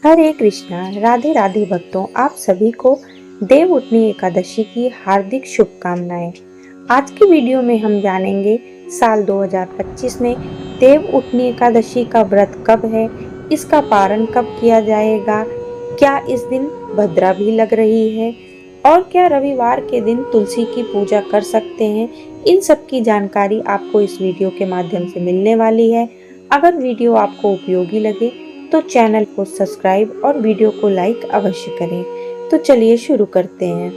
हरे कृष्णा। राधे राधे भक्तों, आप सभी को देव उठनी एकादशी की हार्दिक शुभकामनाएं। आज की वीडियो में हम जानेंगे साल 2025 में देव उठनी एकादशी का व्रत कब है, इसका पारण कब किया जाएगा, क्या इस दिन भद्रा भी लग रही है और क्या रविवार के दिन तुलसी की पूजा कर सकते हैं। इन सब की जानकारी आपको इस वीडियो के माध्यम से मिलने वाली है। अगर वीडियो आपको उपयोगी लगे तो चैनल को सब्सक्राइब और वीडियो को लाइक अवश्य करें। तो चलिए शुरू करते हैं।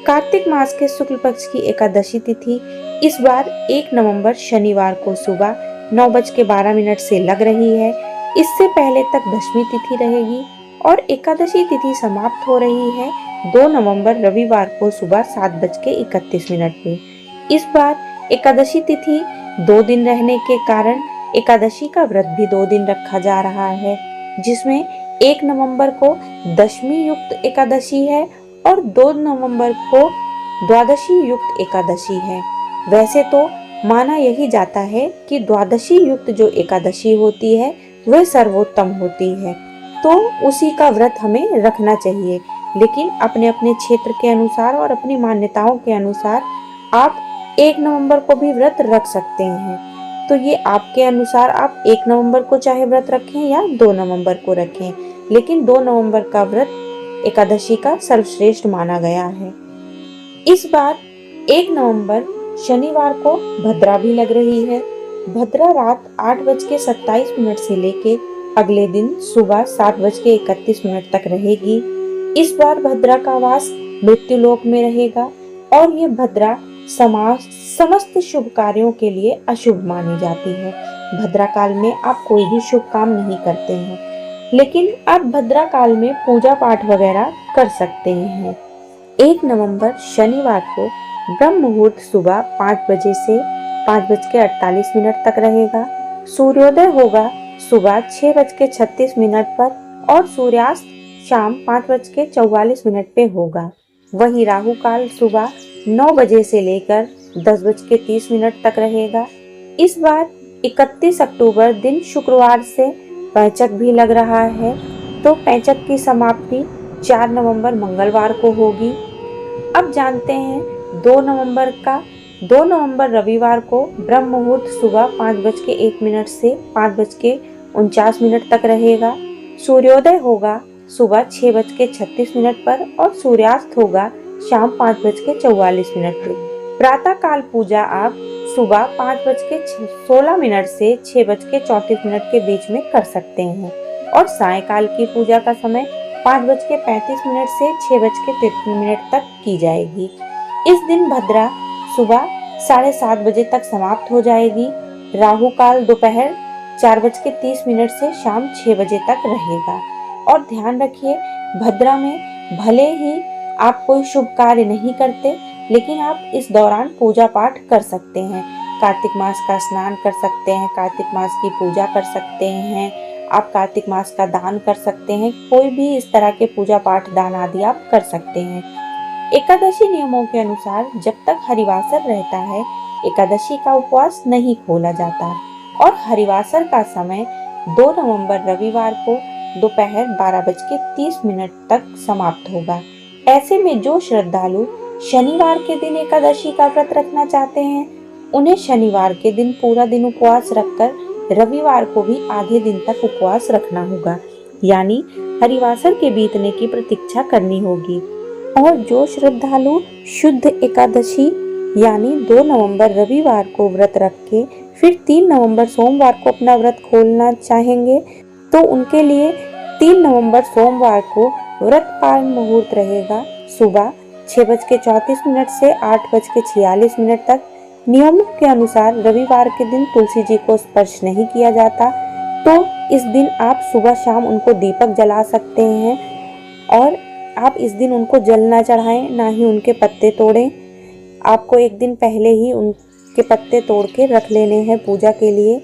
कार्तिक मास के शुक्ल पक्ष की एकादशी तिथि इस बार 1 नवंबर शनिवार को सुबह 9:12 से लग रही है। इससे पहले तक दशमी तिथि रहेगी और एकादशी तिथि समाप्त हो रही है 2 नवंबर रविवार को सुबह 7:31 पे। इस बार एकादशी तिथि 2 दिन रहने के कारण एकादशी का व्रत भी 2 दिन रखा जा रहा है, जिसमें 1 नवंबर को दशमी युक्त एकादशी है और 2 नवंबर को द्वादशी युक्त एकादशी है। वैसे तो माना यही जाता है कि द्वादशी युक्त जो एकादशी होती है वह सर्वोत्तम होती है, तो उसी का व्रत हमें रखना चाहिए। लेकिन अपने अपने क्षेत्र के अनुसार और अपनी मान्यताओं के अनुसार आप 1 नवंबर को भी व्रत रख सकते हैं। तो ये आपके अनुसार, आप 1 नवंबर को चाहे व्रत रखें या 2 नवंबर को रखें, लेकिन 2 नवंबर का व्रत एकादशी का सर्वश्रेष्ठ माना गया है। इस बार 1 नवंबर शनिवार को भद्रा भी लग रही है। भद्रा रात 8:27 से लेके अगले दिन सुबह 7:31 तक रहेगी। इस बार भद्रा का वास मृत्युलोक में रहेगा और ये भद्रा समस्त शुभ कार्यों के लिए अशुभ मानी जाती है। भद्रा काल में आप कोई भी शुभ काम नहीं करते हैं, लेकिन आप भद्रा काल में पूजा पाठ वगैरह कर सकते हैं। 1 नवंबर शनिवार को ब्रह्म मुहूर्त सुबह 5 बजे से 5:48 तक रहेगा। सूर्योदय होगा सुबह 6:36 पर और सूर्यास्त शाम 5:44 पे होगा। वही राहु काल सुबह 9 बजे से लेकर 10:30 तक रहेगा। इस बार 31 अक्टूबर दिन शुक्रवार से पैंचक भी लग रहा है, तो पैंचक की समाप्ति 4 नवंबर मंगलवार को होगी। अब जानते हैं 2 नवंबर रविवार को ब्रह्म मुहूर्त सुबह 5:01 से 5:49 तक रहेगा। सूर्योदय होगा सुबह 6:36 पर और सूर्यास्त होगा शाम 5:44 पे। प्रातः काल पूजा आप सुबह 5:16 से 6:34 के बीच में कर सकते हैं और सायंकाल की पूजा का समय 5:35 से 6:33 तक की जाएगी। इस दिन भद्रा सुबह 7:30 बजे तक समाप्त हो जाएगी। राहु काल दोपहर 4:30 से शाम 6 बजे तक रहेगा। और ध्यान रखिए, भद्रा में भले ही आप कोई शुभ कार्य नहीं करते, लेकिन आप इस दौरान पूजा पाठ कर सकते हैं। कार्तिक मास का स्नान कर सकते हैं, कार्तिक मास की पूजा कर सकते हैं, आप कार्तिक मास का दान कर सकते हैं, कोई भी इस तरह के पूजा पाठ दान आदि आप कर सकते हैं। एकादशी नियमों के अनुसार जब तक हरिवासर रहता है एकादशी का उपवास नहीं खोला जाता और हरिवासर का समय 2 नवंबर रविवार को दोपहर 12:30 तक समाप्त होगा। ऐसे में जो श्रद्धालु शनिवार के दिन एकादशी का व्रत रखना चाहते हैं, उन्हें शनिवार के दिन पूरा दिन उपवास रखकर रविवार को भी आधे दिन तक उपवास रखना होगा, यानी हरिवासर के बीतने की प्रतीक्षा करनी होगी। और जो श्रद्धालु शुद्ध एकादशी यानी 2 नवंबर रविवार को व्रत रख के फिर 3 नवंबर सोमवार को अपना व्रत खोलना चाहेंगे, तो उनके लिए 3 नवंबर सोमवार को व्रत पारण मुहूर्त रहेगा सुबह 6:34 से 8:46 तक। नियमों के अनुसार रविवार के दिन तुलसी जी को स्पर्श नहीं किया जाता, तो इस दिन आप सुबह शाम उनको दीपक जला सकते हैं और आप इस दिन उनको जल ना चढ़ाएं, ना ही उनके पत्ते तोड़ें। आपको एक दिन पहले ही उनके पत्ते तोड़ के रख लेने हैं पूजा के लिए।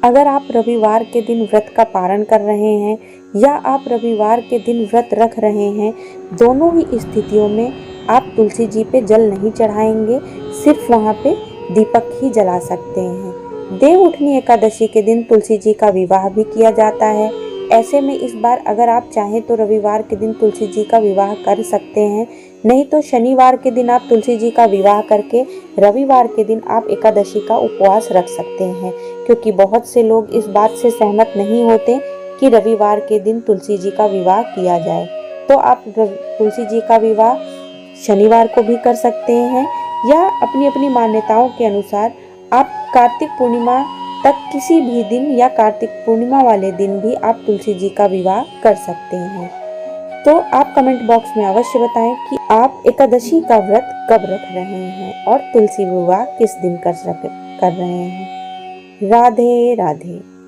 अगर आप रविवार के दिन व्रत का पारण कर रहे हैं या आप रविवार के दिन व्रत रख रहे हैं, दोनों ही स्थितियों में आप तुलसी जी पे जल नहीं चढ़ाएंगे, सिर्फ वहाँ पे दीपक ही जला सकते हैं। देव उठनी एकादशी के दिन तुलसी जी का विवाह भी किया जाता है। ऐसे में इस बार अगर आप चाहें तो रविवार के दिन तुलसी जी का विवाह कर सकते हैं, नहीं तो शनिवार के दिन आप तुलसी जी का विवाह करके रविवार के दिन आप एकादशी का उपवास रख सकते हैं। क्योंकि बहुत से लोग इस बात से सहमत नहीं होते कि रविवार के दिन तुलसी जी का विवाह किया जाए, तो आप तुलसी जी का विवाह शनिवार को भी कर सकते हैं, या अपनी अपनी मान्यताओं के अनुसार आप कार्तिक पूर्णिमा तक किसी भी दिन या कार्तिक पूर्णिमा वाले दिन भी आप तुलसी जी का विवाह कर सकते हैं। तो आप कमेंट बॉक्स में अवश्य बताएं कि आप एकादशी का व्रत कब रख रहे हैं और तुलसी विवाह किस दिन कर रहे हैं। राधे राधे।